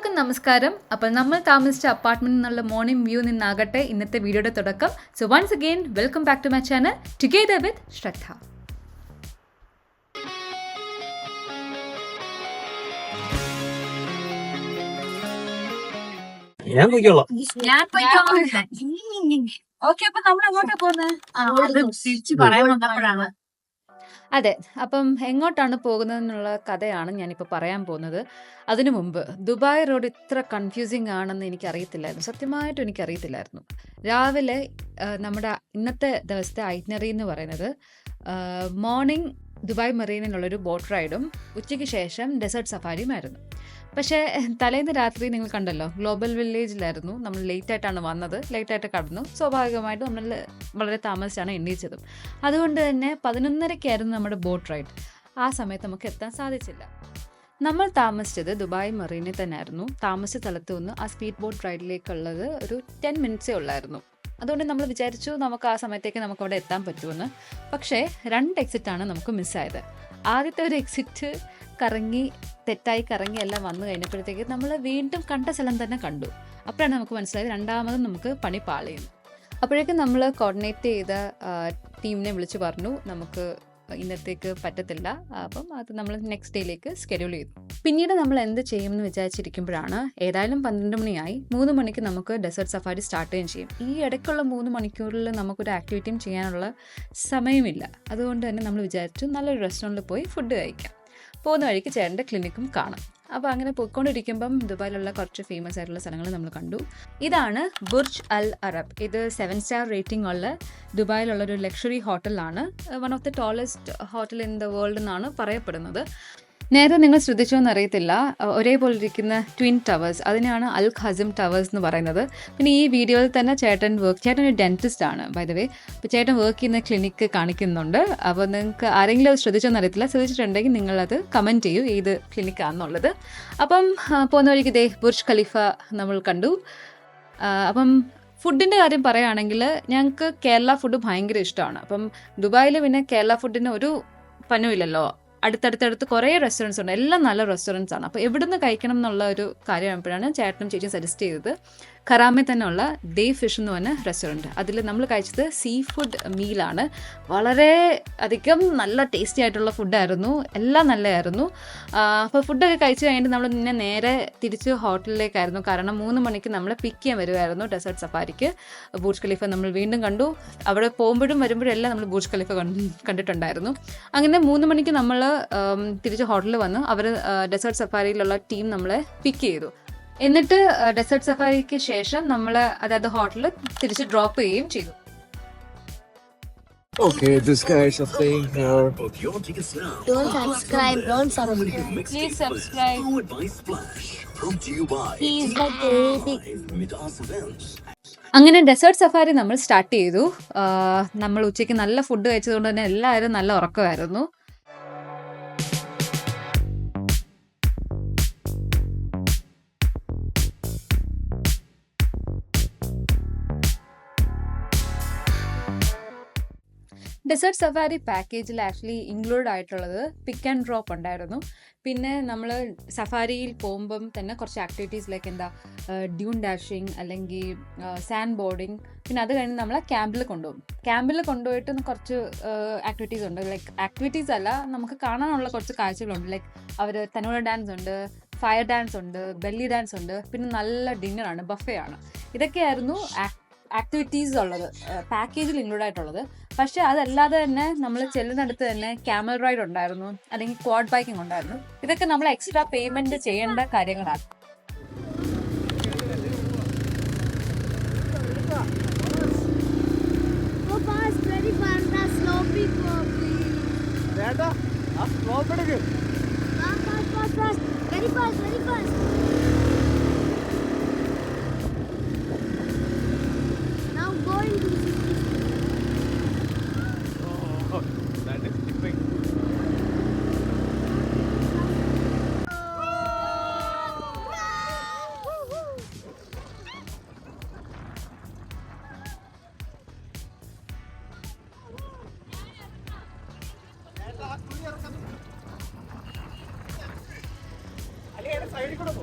എല്ലാവർക്കും നമസ്കാരം. അപ്പോൾ നമ്മൾ താമസിച്ച അപ്പാർട്ട്മെന്റിൽ നിന്നുള്ള മോർണിംഗ് വ്യൂ നിന്നാകട്ടെ ഇന്നത്തെ വീഡിയോയുടെ തുടക്കം. So once again welcome back to my channel together with Shraddha. ഞാൻ പോയിക്കോളാം. ഓക്കെ, അപ്പൊ നമ്മൾ എങ്ങോട്ടാ പോകുന്നത്? തിരിച്ചു പറയാൻ വന്നപ്പോഴാണ്. അതെ, അപ്പം എങ്ങോട്ടാണ് പോകുന്നതെന്നുള്ള കഥയാണ് ഞാനിപ്പോൾ പറയാൻ പോകുന്നത്. അതിനു മുമ്പ് ദുബായ് റോഡ് ഇത്ര കൺഫ്യൂസിങ് ആണെന്ന് എനിക്കറിയത്തില്ലായിരുന്നു. സത്യമായിട്ടും എനിക്കറിയത്തില്ലായിരുന്നു. രാവിലെ നമ്മുടെ ഇന്നത്തെ ദിവസത്തെ ഐറ്റിനറി എന്ന് പറയുന്നത് മോർണിംഗ് ദുബായ് മെറീനിലുള്ളൊരു ബോട്ട് റൈഡും ഉച്ചയ്ക്ക് ശേഷം ഡെസേർട്ട് സഫാരിയുമായിരുന്നു. പക്ഷേ തലേന്ന് രാത്രി നിങ്ങൾ കണ്ടല്ലോ, ഗ്ലോബൽ വില്ലേജിലായിരുന്നു. നമ്മൾ ലേറ്റായിട്ടാണ് വന്നത്, ലേറ്റായിട്ട് കടന്നു. സ്വാഭാവികമായിട്ടും നമ്മൾ വളരെ താമസിച്ചാണ് എണ്ണീച്ചതും. അതുകൊണ്ട് തന്നെ 11:30 നമ്മുടെ ബോട്ട് റൈഡ്. ആ സമയത്ത് നമുക്ക് എത്താൻ സാധിച്ചില്ല. നമ്മൾ താമസിച്ചത് ദുബായ് മെറീനിൽ തന്നെ ആയിരുന്നു. താമസിച്ച സ്ഥലത്ത് നിന്ന് ആ സ്പീഡ് ബോട്ട് റൈഡിലേക്കുള്ളത് ഒരു 10 മിനിറ്റ്സേ ഉള്ളായിരുന്നു. അതുകൊണ്ട് നമ്മൾ വിചാരിച്ചു നമുക്ക് ആ സമയത്തേക്ക് നമുക്ക് അവിടെ എത്താൻ പറ്റുമെന്ന്. പക്ഷേ 2 എക്സിറ്റാണ് നമുക്ക് മിസ്സായത്. ആദ്യത്തെ ഒരു എക്സിറ്റ് തെറ്റായി കറങ്ങി എല്ലാം വന്നു കഴിഞ്ഞപ്പോഴത്തേക്ക് നമ്മൾ വീണ്ടും കണ്ട സ്ഥലം തന്നെ കണ്ടു. അപ്പോഴാണ് നമുക്ക് മനസ്സിലായത് രണ്ടാമതും നമുക്ക് പണി പാളിയുന്നു. അപ്പോഴേക്കും നമ്മൾ കോർഡിനേറ്റ് ചെയ്ത ടീമിനെ വിളിച്ചു പറഞ്ഞു നമുക്ക് ഇന്നത്തേക്ക് പറ്റത്തില്ല, അപ്പം അത് നമ്മൾ നെക്സ്റ്റ് ഡേയിലേക്ക് സ്കെഡ്യൂൾ ചെയ്തു. പിന്നീട് നമ്മൾ എന്ത് ചെയ്യുമെന്ന് വിചാരിച്ചിരിക്കുമ്പോഴാണ് ഏതായാലും 12 മണിയായി. 3 മണിക്ക് നമുക്ക് ഡെസേർട്ട് സഫാരി സ്റ്റാർട്ട് ചെയ്യുകയും ചെയ്യും. ഈ ഇടയ്ക്കുള്ള 3 മണിക്കൂറിൽ നമുക്കൊരു ആക്ടിവിറ്റിയും ചെയ്യാനുള്ള സമയമില്ല. അതുകൊണ്ട് തന്നെ നമ്മൾ വിചാരിച്ചു നല്ലൊരു റെസ്റ്റോറൻറ്റിൽ പോയി ഫുഡ് കഴിക്കാം. പോകുന്ന വഴിക്ക് ചേട്ടൻ്റെ ക്ലിനിക്കും കാണാം. അപ്പോൾ അങ്ങനെ പോയിക്കൊണ്ടിരിക്കുമ്പം ദുബായിലുള്ള കുറച്ച് ഫേമസ് ആയിട്ടുള്ള സ്ഥലങ്ങൾ നമ്മൾ കണ്ടു. ഇതാണ് ബുർജ് അൽ അറബ്. ഇത് 7 സ്റ്റാർ റേറ്റിംഗ് ഉള്ള ദുബായിലുള്ളൊരു ലക്ഷറി ഹോട്ടലാണ്. One of the tallest hotel in the world എന്നാണ് പറയപ്പെടുന്നത്. നേരത്തെ നിങ്ങൾ ശ്രദ്ധിച്ചോന്ന് അറിയത്തില്ല, ഒരേപോലെ ഇരിക്കുന്ന ട്വിൻ ടവേഴ്സ്, അതിനാണ് അൽ ഖസിം ടവേഴ്സ് എന്ന് പറയുന്നത്. പിന്നെ ഈ വീഡിയോയിൽ തന്നെ ചേട്ടൻ ഒരു ഡെന്റിസ്റ്റ് ആണ് ബൈ ദ വേ. അപ്പോൾ ചേട്ടൻ വർക്ക് ചെയ്യുന്ന ക്ലിനിക്ക് കാണിക്കുന്നുണ്ട്. അപ്പോൾ നിങ്ങൾക്ക് ആരെങ്കിലും അത് ശ്രദ്ധിച്ചോന്ന് അറിയത്തില്ല. ശ്രദ്ധിച്ചിട്ടുണ്ടെങ്കിൽ നിങ്ങളത് കമൻറ്റ് ചെയ്യൂ ഏത് ക്ലിനിക്കാണെന്നുള്ളത്. അപ്പം പോകുന്ന വഴിക്ക് ബുർജ് ഖലീഫ നമ്മൾ കണ്ടു. അപ്പം ഫുഡിൻ്റെ കാര്യം പറയുകയാണെങ്കിൽ ഞങ്ങൾക്ക് കേരള ഫുഡ് ഭയങ്കര ഇഷ്ടമാണ്. അപ്പം ദുബായിൽ പിന്നെ കേരള ഫുഡിന് ഒരു പനുമില്ലല്ലോ. അടുത്തടുത്തടുത്ത് കുറേ റെസ്റ്റോറൻറ്റ്സ് ഉണ്ട്, എല്ലാം നല്ല റെസ്റ്റോറൻറ്റ്സ് ആണ്. അപ്പോൾ എവിടുന്ന് കഴിക്കണം എന്നുള്ള ഒരു കാര്യമായപ്പോഴാണ് ചേട്ടനും ചേച്ചിയും സജസ്റ്റ് ചെയ്തത് ഖറാമിൽ തന്നെ ഉള്ള ദേ ഫിഷ് എന്ന് പറഞ്ഞ റെസ്റ്റോറൻറ്റ്. അതിൽ നമ്മൾ കഴിച്ചത് സീ ഫുഡ് മീലാണ്. വളരെ അധികം നല്ല ടേസ്റ്റി ആയിട്ടുള്ള ഫുഡായിരുന്നു, എല്ലാം നല്ലതായിരുന്നു. അപ്പോൾ ഫുഡൊക്കെ കഴിച്ച് കഴിഞ്ഞിട്ട് നമ്മൾ പിന്നെ നേരെ തിരിച്ച് ഹോട്ടലിലേക്കായിരുന്നു. കാരണം 3 മണിക്ക് നമ്മളെ പിക്ക് ചെയ്യാൻ വരുമായിരുന്നു ഡെസേർട്ട് സഫാരിക്ക്. ബുർജ് ഖലീഫ നമ്മൾ വീണ്ടും കണ്ടു. അവിടെ പോകുമ്പോഴും വരുമ്പോഴും എല്ലാം നമ്മൾ ബുർജ് ഖലീഫ കണ്ടിട്ടുണ്ടായിരുന്നു. അങ്ങനെ 3 മണിക്ക് നമ്മൾ തിരിച്ച് ഹോട്ടലിൽ വന്നു. അവർ ഡെസേർട്ട് സഫാരിയിലുള്ള ടീം നമ്മളെ പിക്ക് ചെയ്തു. എന്നിട്ട് ഡെസേർട്ട് സഫാരിക്ക് ശേഷം നമ്മൾ അതായത് ഹോട്ടലിൽ തിരിച്ച് ഡ്രോപ്പ് ചെയ്യുകയും ചെയ്തു. Okay, this guys are staying here. Don't subscribe. Please subscribe. He's the baby. അങ്ങനെ ഡെസേർട്ട് സഫാരി നമ്മൾ സ്റ്റാർട്ട് ചെയ്തു. നമ്മൾ ഉച്ചയ്ക്ക് നല്ല ഫുഡ് കഴിച്ചതുകൊണ്ട് തന്നെ എല്ലാവരും നല്ല ഉറക്കമായിരുന്നു. ഡെസേർട്ട് സഫാരി പാക്കേജിൽ ആക്ച്വലി ഇൻക്ലൂഡ് ആയിട്ടുള്ളത് പിക്ക് ആൻഡ് ഡ്രോപ്പ് ഉണ്ടായിരുന്നു. പിന്നെ നമ്മൾ സഫാരിയിൽ പോകുമ്പം തന്നെ കുറച്ച് ആക്ടിവിറ്റീസിലേക്ക് ഡ്യൂൺ ഡാഷിങ് അല്ലെങ്കിൽ സാൻഡ് ബോർഡിങ്, പിന്നെ അത് കഴിഞ്ഞ് നമ്മളെ ക്യാമ്പിൽ കൊണ്ടുപോകും. ക്യാമ്പിൽ കൊണ്ടുപോയിട്ട് കുറച്ച് ആക്ടിവിറ്റീസ് ഉണ്ട്. ലൈക്ക് ആക്ടിവിറ്റീസ് അല്ല, നമുക്ക് കാണാനുള്ള കുറച്ച് കാഴ്ചകളുണ്ട്. ലൈക്ക് അവർ തനൂറ ഡാൻസ് ഉണ്ട്, ഫയർ ഡാൻസ് ഉണ്ട്, ബെല്ലി ഡാൻസ് ഉണ്ട്, പിന്നെ നല്ല ഡിന്നറാണ്, ബഫേ ആണ്. ഇതൊക്കെയായിരുന്നു ആക്ടിവിറ്റീസ് ഉള്ളത് പാക്കേജിൽ ഇൻക്ലൂഡ് ആയിട്ടുള്ളത്. പക്ഷെ അതല്ലാതെ തന്നെ നമ്മൾ ചെല്ലുന്നിടത്ത് തന്നെ ക്യാമൽ റൈഡ് ഉണ്ടായിരുന്നു, അല്ലെങ്കിൽ ക്വാഡ് ബൈക്കിംഗ് ഉണ്ടായിരുന്നു. ഇതൊക്കെ നമ്മൾ എക്സ്ട്രാ പേയ്മെന്റ് ചെയ്യേണ്ട കാര്യങ്ങളാണ്. സൈഡിൽ കൂടെ പോ.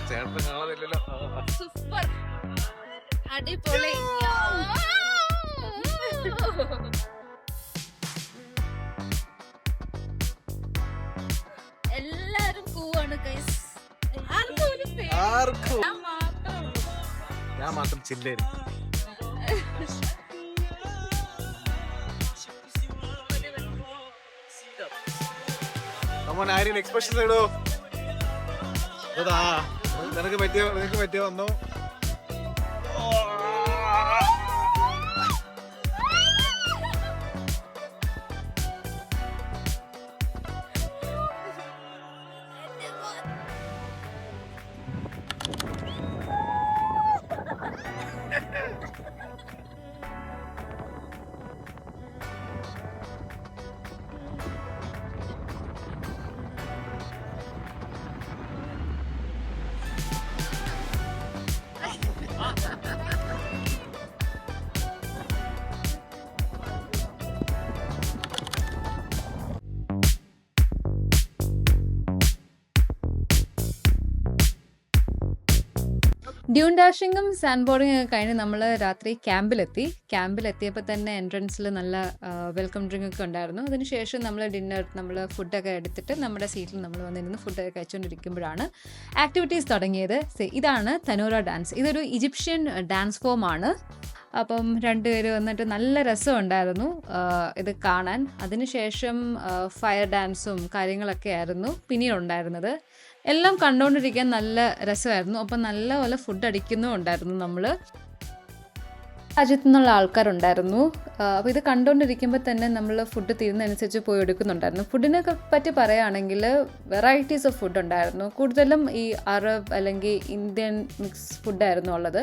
ചേട്ടൻ കാണാതില്ലല്ലോ. സൂപ്പർ അടിപൊളി. എല്ലാരും കൂവാണ് ഗൈസ്. ആർക്കും ഒരു പേടി. ആർക്കും ഞാൻ മാത്രമേ ഉള്ളൂ. ഞാൻ മാത്രം ചില്ലേരി. കമോൺ ആര്യൻ എക്സ്പ്രഷൻ ഇടോ. അതാ നിനക്ക് പറ്റിയ വന്നു. ഡ്യൂൺ ഡാഷിങ്ങും സാൻഡ് ബോർഡിങ്ങും ഒക്കെ കഴിഞ്ഞ് നമ്മൾ രാത്രി ക്യാമ്പിലെത്തിയപ്പോൾ തന്നെ എൻട്രൻസിൽ നല്ല വെൽക്കം ഡ്രിങ്ക് ഒക്കെ ഉണ്ടായിരുന്നു. അതിനുശേഷം നമ്മൾ ഫുഡൊക്കെ എടുത്തിട്ട് നമ്മുടെ സീറ്റിൽ നമ്മൾ വന്നിരുന്ന് ഫുഡൊക്കെ കഴിച്ചുകൊണ്ടിരിക്കുമ്പോഴാണ് ആക്ടിവിറ്റീസ് തുടങ്ങിയത്. ഇതാണ് തനൂറ ഡാൻസ്. ഇതൊരു ഈജിപ്ഷ്യൻ ഡാൻസ് ഫോമാണ്. അപ്പം രണ്ടുപേര് വന്നിട്ട് നല്ല രസമുണ്ടായിരുന്നു ഇത് കാണാൻ. അതിനുശേഷം ഫയർ ഡാൻസും കാര്യങ്ങളൊക്കെ ആയിരുന്നു പിന്നീട് ഉണ്ടായിരുന്നത്. എല്ലാം കണ്ടുകൊണ്ടിരിക്കാൻ നല്ല രസമായിരുന്നു. അപ്പം നല്ലപോലെ ഫുഡ് അടിക്കുന്നും ഉണ്ടായിരുന്നു. നമ്മൾ രാജ്യത്തു നിന്നുള്ള ആൾക്കാരുണ്ടായിരുന്നു. അപ്പോൾ ഇത് കണ്ടുകൊണ്ടിരിക്കുമ്പോൾ തന്നെ നമ്മൾ ഫുഡ് തീരുന്നതനുസരിച്ച് പോയി എടുക്കുന്നുണ്ടായിരുന്നു. ഫുഡിനെ പറ്റി പറയുകയാണെങ്കിൽ വെറൈറ്റീസ് ഓഫ് ഫുഡ് ഉണ്ടായിരുന്നു. കൂടുതലും ഈ അറബ് അല്ലെങ്കിൽ ഇന്ത്യൻ മിക്സ് ഫുഡായിരുന്നു ഉള്ളത്.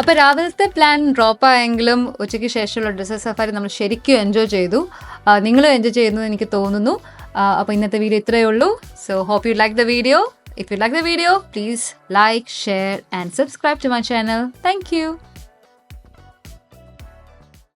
അപ്പോൾ രാവിലത്തെ പ്ലാൻ ഡ്രോപ്പായെങ്കിലും ഉച്ചയ്ക്ക് ശേഷമുള്ള ഡെസേർട്ട് സഫാരി നമ്മൾ ശരിക്കും എൻജോയ് ചെയ്തു. നിങ്ങളും എൻജോയ് ചെയ്യുന്നു എനിക്ക് തോന്നുന്നു. അപ്പോൾ ഇന്നത്തെ വീഡിയോ ഇത്രയേ ഉള്ളൂ. So hope you like the video. If you like the video, please like, share and subscribe to my channel. Thank you.